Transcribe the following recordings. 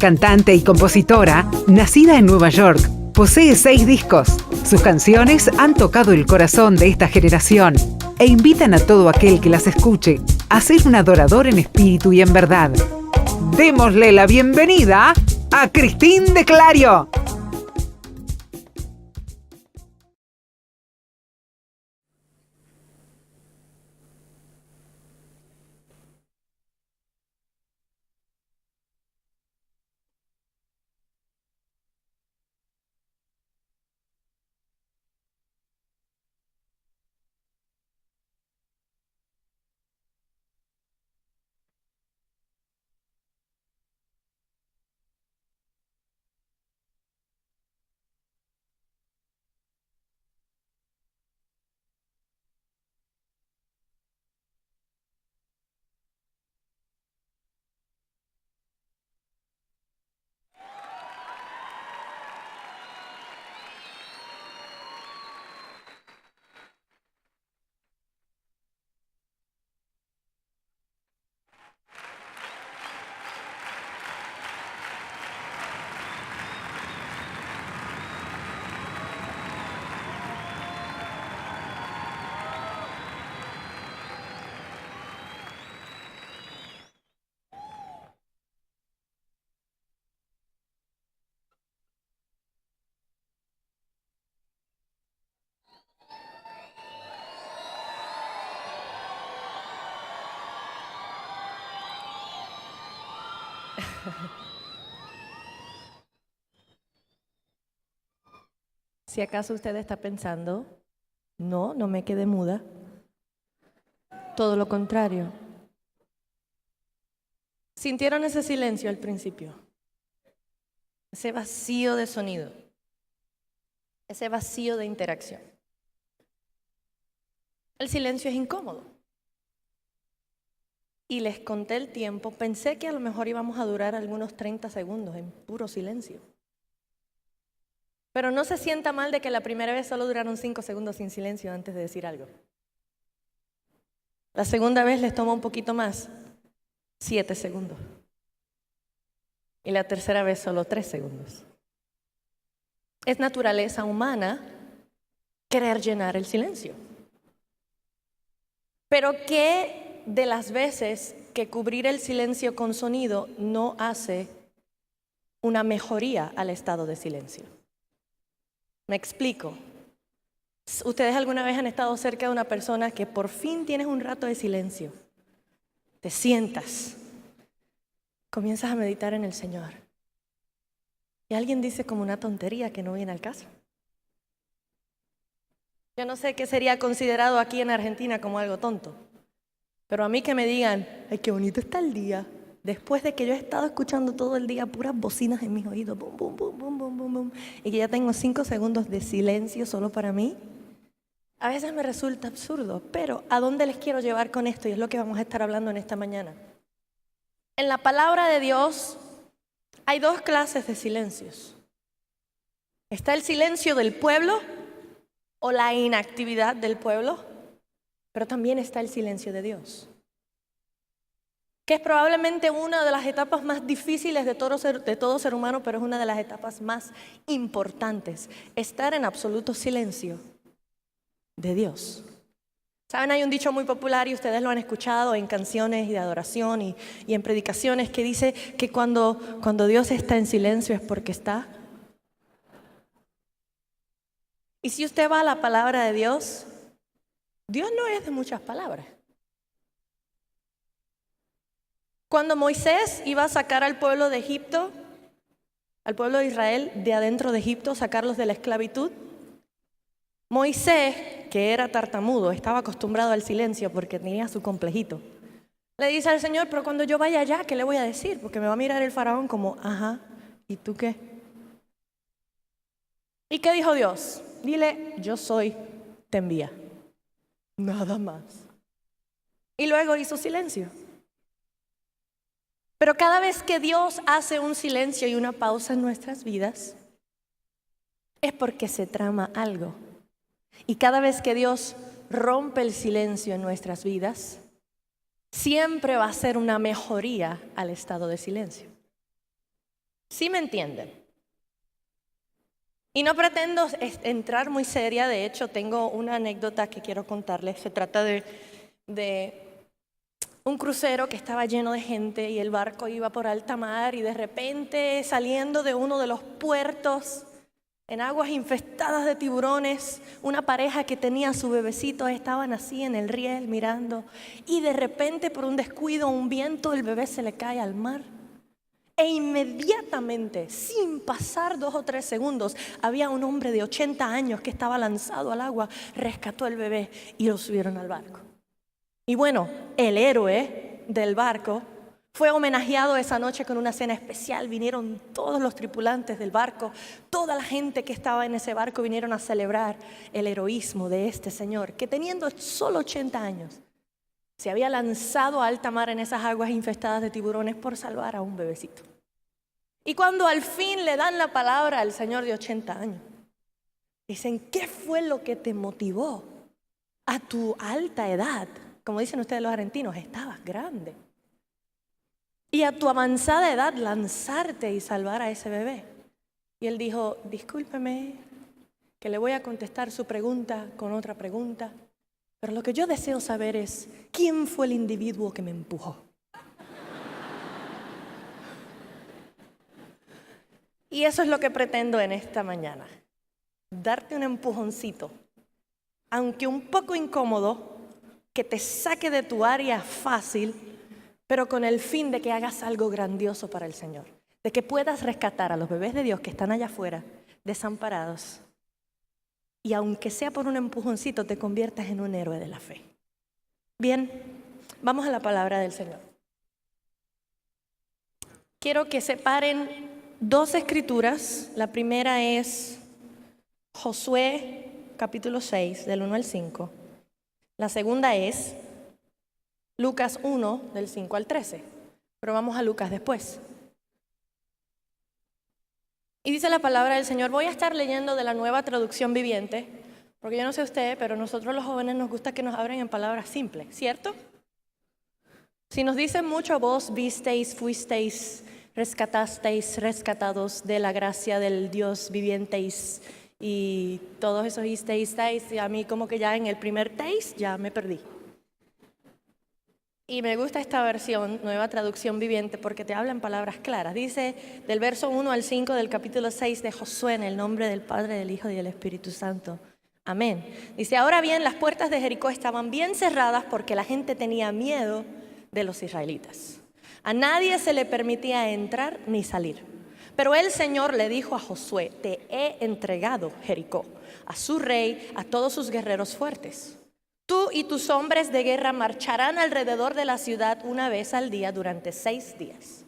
cantante y compositora, nacida en Nueva York, posee 6 discos. Sus canciones han tocado el corazón de esta generación e invitan a todo aquel que las escuche a ser un adorador en espíritu y en verdad. Démosle la bienvenida a Cristín de Clario. Si acaso usted está pensando, no me quedé muda. Todo lo contrario. ¿Sintieron ese silencio al principio? Ese vacío de sonido. Ese vacío de interacción. El silencio es incómodo. Y les conté el tiempo. Pensé que a lo mejor íbamos a durar algunos 30 segundos en puro silencio. Pero no se sienta mal de que la primera vez solo duraron 5 segundos sin silencio antes de decir algo. La segunda vez les toma un poquito más, 7 segundos. Y la tercera vez solo 3 segundos. Es naturaleza humana querer llenar el silencio. Pero ¿qué de las veces que cubrir el silencio con sonido no hace una mejoría al estado de silencio? Me explico. ¿Ustedes alguna vez han estado cerca de una persona que por fin tienes un rato de silencio? Te sientas, comienzas a meditar en el Señor. Y alguien dice como una tontería que no viene al caso. Yo no sé qué sería considerado aquí en Argentina como algo tonto. Pero a mí que me digan, ay, qué bonito está el día. Después de que yo he estado escuchando todo el día puras bocinas en mis oídos, bum, bum, bum, bum, bum, bum, bum, y que ya tengo 5 segundos de silencio solo para mí, a veces me resulta absurdo. Pero ¿a dónde les quiero llevar con esto? Y es lo que vamos a estar hablando en esta mañana. En la palabra de Dios hay 2 clases de silencios. Está el silencio del pueblo o la inactividad del pueblo, pero también está el silencio de Dios, que es probablemente una de las etapas más difíciles de todo ser humano, pero es una de las etapas más importantes, estar en absoluto silencio de Dios. Saben, hay un dicho muy popular y ustedes lo han escuchado en canciones y de adoración y en predicaciones que dice que cuando Dios está en silencio es porque está. Y si usted va a la palabra de Dios, Dios no es de muchas palabras. Cuando Moisés iba a sacar al pueblo de Egipto, al pueblo de Israel de adentro de Egipto, sacarlos de la esclavitud, Moisés, que era tartamudo, estaba acostumbrado al silencio porque tenía su complejito. Le dice al Señor, pero cuando yo vaya allá, ¿qué le voy a decir? Porque me va a mirar el faraón como, ajá, ¿y tú qué? ¿Y qué dijo Dios? Dile, yo soy, te envía. Nada más. Y luego hizo silencio. Pero cada vez que Dios hace un silencio y una pausa en nuestras vidas, es porque se trama algo. Y cada vez que Dios rompe el silencio en nuestras vidas, siempre va a ser una mejoría al estado de silencio. ¿Sí me entienden? Y no pretendo entrar muy seria, de hecho tengo una anécdota que quiero contarles. Se trata de un crucero que estaba lleno de gente y el barco iba por alta mar y de repente saliendo de uno de los puertos en aguas infestadas de tiburones, una pareja que tenía a su bebecito estaban así en el riel mirando y de repente por un descuido, un viento, el bebé se le cae al mar. E inmediatamente, sin pasar 2 o 3 segundos, había un hombre de 80 años que estaba lanzado al agua, rescató al bebé y lo subieron al barco. Y bueno, el héroe del barco fue homenajeado esa noche con una cena especial. Vinieron todos los tripulantes del barco, toda la gente que estaba en ese barco vinieron a celebrar el heroísmo de este señor, que teniendo solo 80 años, se había lanzado a alta mar en esas aguas infestadas de tiburones por salvar a un bebecito. Y cuando al fin le dan la palabra al señor de 80 años, dicen, ¿qué fue lo que te motivó a tu alta edad? Como dicen ustedes los argentinos, estabas grande. Y a tu avanzada edad lanzarte y salvar a ese bebé. Y él dijo, discúlpeme, que le voy a contestar su pregunta con otra pregunta. Pero lo que yo deseo saber es, ¿quién fue el individuo que me empujó? Y eso es lo que pretendo en esta mañana. Darte un empujoncito, aunque un poco incómodo, que te saque de tu área fácil, pero con el fin de que hagas algo grandioso para el Señor. De que puedas rescatar a los bebés de Dios que están allá afuera, desamparados. Y aunque sea por un empujoncito, te conviertas en un héroe de la fe. Bien, vamos a la palabra del Señor. Quiero que separen 2 escrituras. La primera es Josué capítulo 6, del 1 al 5. La segunda es Lucas 1, del 5 al 13. Pero vamos a Lucas después. Y dice la palabra del Señor, voy a estar leyendo de la Nueva Traducción Viviente, porque yo no sé usted, pero nosotros los jóvenes nos gusta que nos hablen en palabras simples, ¿cierto? Si nos dicen mucho vos visteis, fuisteis, rescatasteis, rescatados de la gracia del Dios vivienteis, y todos esos isteis, y a mí como que ya en el primer teis ya me perdí. Y me gusta esta versión, Nueva Traducción Viviente, porque te habla en palabras claras. Dice del verso 1 al 5 del capítulo 6 de Josué, en el nombre del Padre, del Hijo y del Espíritu Santo. Amén. Dice, ahora bien, las puertas de Jericó estaban bien cerradas porque la gente tenía miedo de los israelitas. A nadie se le permitía entrar ni salir. Pero el Señor le dijo a Josué, te he entregado Jericó, a su rey, a todos sus guerreros fuertes. Tú y tus hombres de guerra marcharán alrededor de la ciudad una vez al día durante 6 días.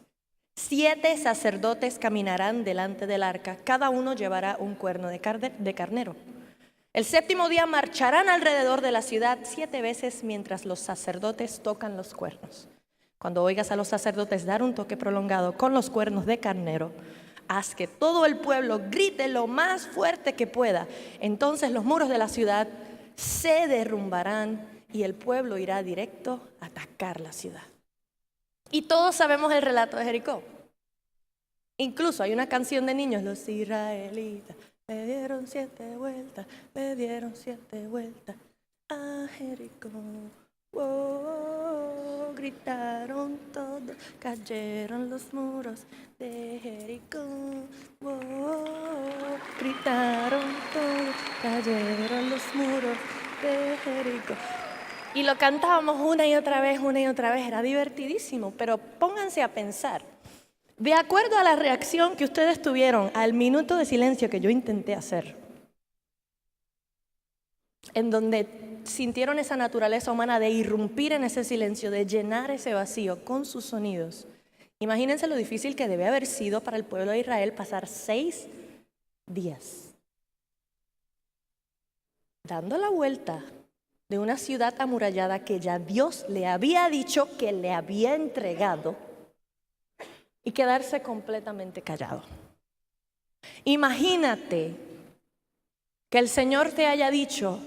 7 sacerdotes caminarán delante del arca, cada uno llevará un cuerno de carnero. El 7º día marcharán alrededor de la ciudad 7 veces mientras los sacerdotes tocan los cuernos. Cuando oigas a los sacerdotes dar un toque prolongado con los cuernos de carnero, haz que todo el pueblo grite lo más fuerte que pueda. Entonces los muros de la ciudad se derrumbarán y el pueblo irá directo a atacar la ciudad. Y todos sabemos el relato de Jericó. Incluso hay una canción de niños, los israelitas me dieron 7 vueltas, me dieron 7 vueltas a Jericó. Oh, gritaron todos, cayeron los muros de Jericó. Oh, gritaron todos, cayeron los muros de Jericó. Y lo cantábamos una y otra vez, era divertidísimo, pero pónganse a pensar. De acuerdo a la reacción que ustedes tuvieron al minuto de silencio que yo intenté hacer, en donde sintieron esa naturaleza humana de irrumpir en ese silencio, de llenar ese vacío con sus sonidos. Imagínense lo difícil que debe haber sido para el pueblo de Israel pasar 6 días dando la vuelta de una ciudad amurallada que ya Dios le había dicho que le había entregado y quedarse completamente callado. Imagínate que el Señor te haya dicho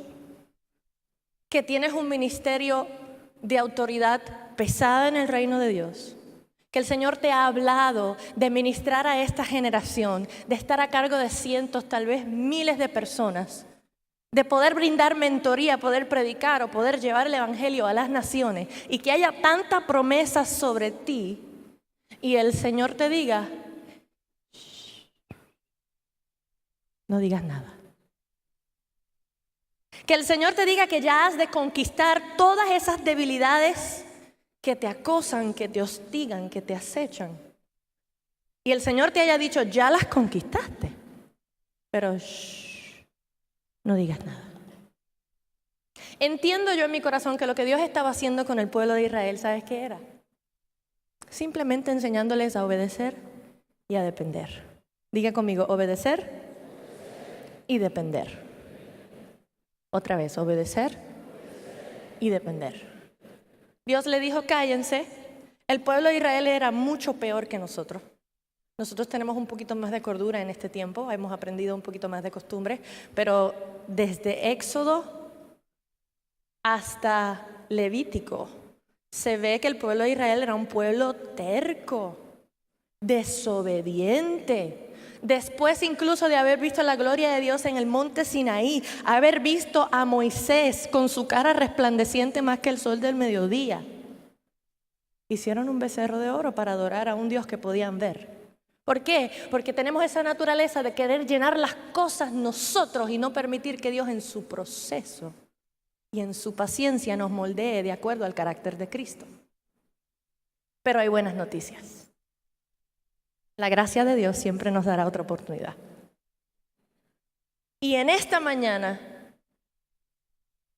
que tienes un ministerio de autoridad pesada en el reino de Dios, que el Señor te ha hablado de ministrar a esta generación, de estar a cargo de cientos, tal vez miles de personas, de poder brindar mentoría, poder predicar o poder llevar el evangelio a las naciones, y que haya tanta promesa sobre ti y el Señor te diga, no digas nada. Que el Señor te diga que ya has de conquistar todas esas debilidades que te acosan, que te hostigan, que te acechan. Y el Señor te haya dicho, ya las conquistaste, pero no digas nada. Entiendo yo en mi corazón que lo que Dios estaba haciendo con el pueblo de Israel, ¿sabes qué era? Simplemente enseñándoles a obedecer y a depender. Diga conmigo, obedecer y depender. Otra vez, obedecer y depender. Dios le dijo, cállense. El pueblo de Israel era mucho peor que nosotros. Nosotros tenemos un poquito más de cordura en este tiempo, hemos aprendido un poquito más de costumbres, pero desde Éxodo hasta Levítico se ve que el pueblo de Israel era un pueblo terco, desobediente. Después incluso de haber visto la gloria de Dios en el monte Sinaí, haber visto a Moisés con su cara resplandeciente más que el sol del mediodía, hicieron un becerro de oro para adorar a un Dios que podían ver. ¿Por qué? Porque tenemos esa naturaleza de querer llenar las cosas nosotros y no permitir que Dios en su proceso y en su paciencia nos moldee de acuerdo al carácter de Cristo. Pero hay buenas noticias. La gracia de Dios siempre nos dará otra oportunidad. Y en esta mañana,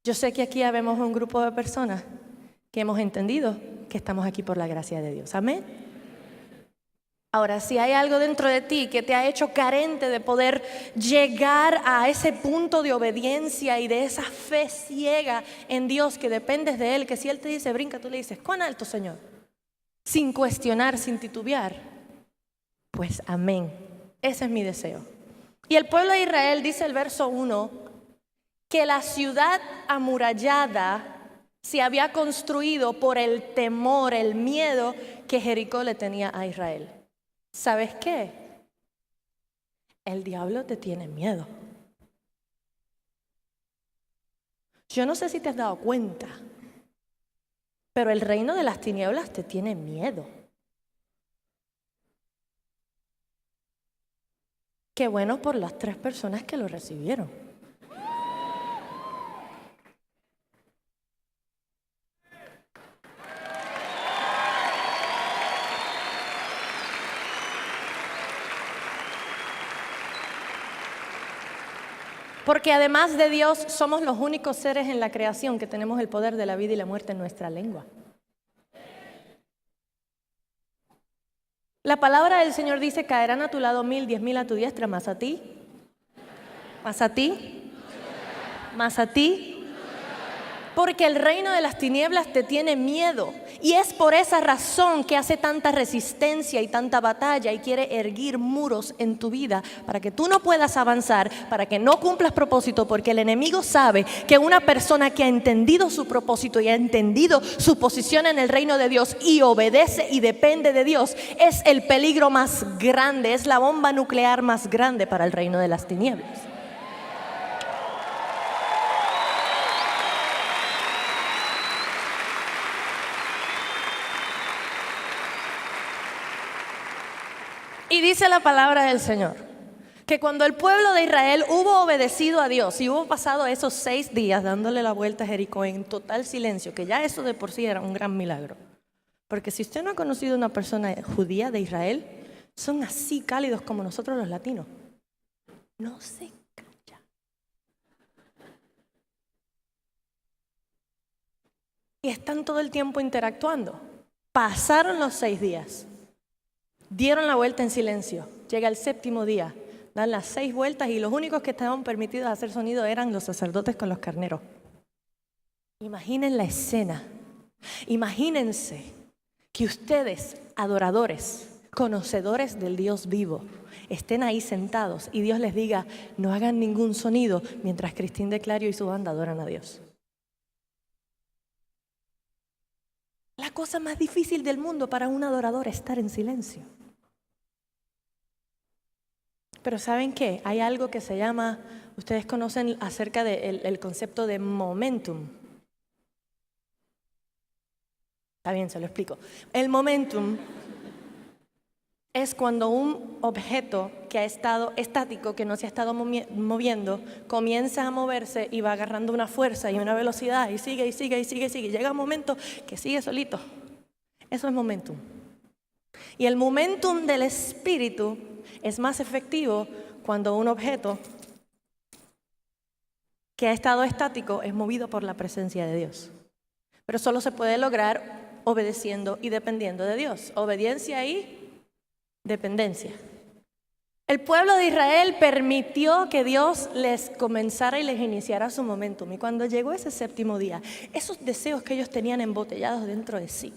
yo sé que aquí habemos un grupo de personas que hemos entendido que estamos aquí por la gracia de Dios. Amén. Ahora, si hay algo dentro de ti que te ha hecho carente de poder llegar a ese punto de obediencia y de esa fe ciega en Dios, que dependes de Él, que si Él te dice brinca, tú le dices, ¿cuán alto, Señor? Sin cuestionar, sin titubear. Pues amén. Ese es mi deseo. Y el pueblo de Israel, dice el verso 1, que la ciudad amurallada se había construido por el temor, el miedo que Jericó le tenía a Israel. ¿Sabes qué? El diablo te tiene miedo. Yo no sé si te has dado cuenta, pero el reino de las tinieblas te tiene miedo. Qué bueno por las 3 personas que lo recibieron. Porque además de Dios, somos los únicos seres en la creación que tenemos el poder de la vida y la muerte en nuestra lengua. La palabra del Señor dice, caerán a tu lado 1000, 10,000 a tu diestra, más a ti, más a ti, más a ti. Porque el reino de las tinieblas te tiene miedo. Y es por esa razón que hace tanta resistencia y tanta batalla y quiere erguir muros en tu vida para que tú no puedas avanzar, para que no cumplas propósito, porque el enemigo sabe que una persona que ha entendido su propósito y ha entendido su posición en el reino de Dios y obedece y depende de Dios, es el peligro más grande, es la bomba nuclear más grande para el reino de las tinieblas. Y dice la palabra del Señor que cuando el pueblo de Israel hubo obedecido a Dios y hubo pasado esos 6 días dándole la vuelta a Jericó en total silencio, que ya eso de por sí era un gran milagro. Porque si usted no ha conocido una persona judía de Israel, son así cálidos como nosotros los latinos. No se calla. Y están todo el tiempo interactuando. Pasaron los 6 días. Dieron la vuelta en silencio. Llega el 7º día. Dan las 6 vueltas y los únicos que estaban permitidos hacer sonido eran los sacerdotes con los carneros. Imaginen la escena. Imagínense que ustedes, adoradores, conocedores del Dios vivo, estén ahí sentados y Dios les diga, no hagan ningún sonido mientras Cristín de Clario y su banda adoran a Dios. La cosa más difícil del mundo para un adorador, estar en silencio. Pero ¿saben qué? Hay algo que se llama, ustedes conocen acerca del concepto de momentum. Está bien, se lo explico. El momentum es cuando un objeto que ha estado estático, que no se ha estado moviendo, comienza a moverse y va agarrando una fuerza y una velocidad y sigue, y sigue, y sigue, y sigue. Llega un momento que sigue solito. Eso es momentum. Y el momentum del espíritu es más efectivo cuando un objeto que ha estado estático es movido por la presencia de Dios. Pero solo se puede lograr obedeciendo y dependiendo de Dios. Obediencia y dependencia. El pueblo de Israel permitió que Dios les comenzara y les iniciara su momentum. Y cuando llegó ese séptimo día, esos deseos que ellos tenían embotellados dentro de sí,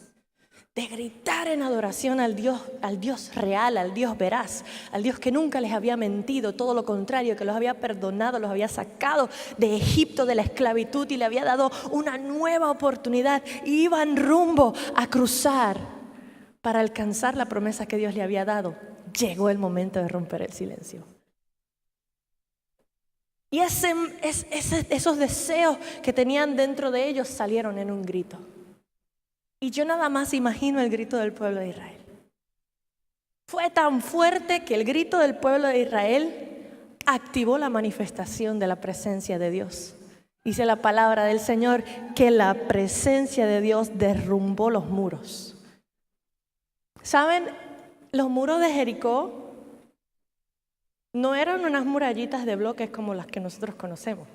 de gritar en adoración al Dios real, al Dios veraz, al Dios que nunca les había mentido, todo lo contrario, que los había perdonado, los había sacado de Egipto, de la esclavitud, y le había dado una nueva oportunidad, y iban rumbo a cruzar para alcanzar la promesa que Dios le había dado. Llegó el momento de romper el silencio. Y esos deseos que tenían dentro de ellos salieron en un grito. Y yo nada más imagino el grito del pueblo de Israel. Fue tan fuerte que el grito del pueblo de Israel activó la manifestación de la presencia de Dios. Dice la palabra del Señor que la presencia de Dios derrumbó los muros. ¿Saben? Los muros de Jericó no eran unas murallitas de bloques como las que nosotros conocemos.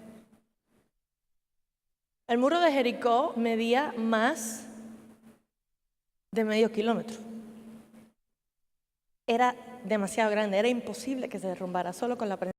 El muro de Jericó medía más de medio kilómetro. Era demasiado grande, era imposible que se derrumbara solo con la presencia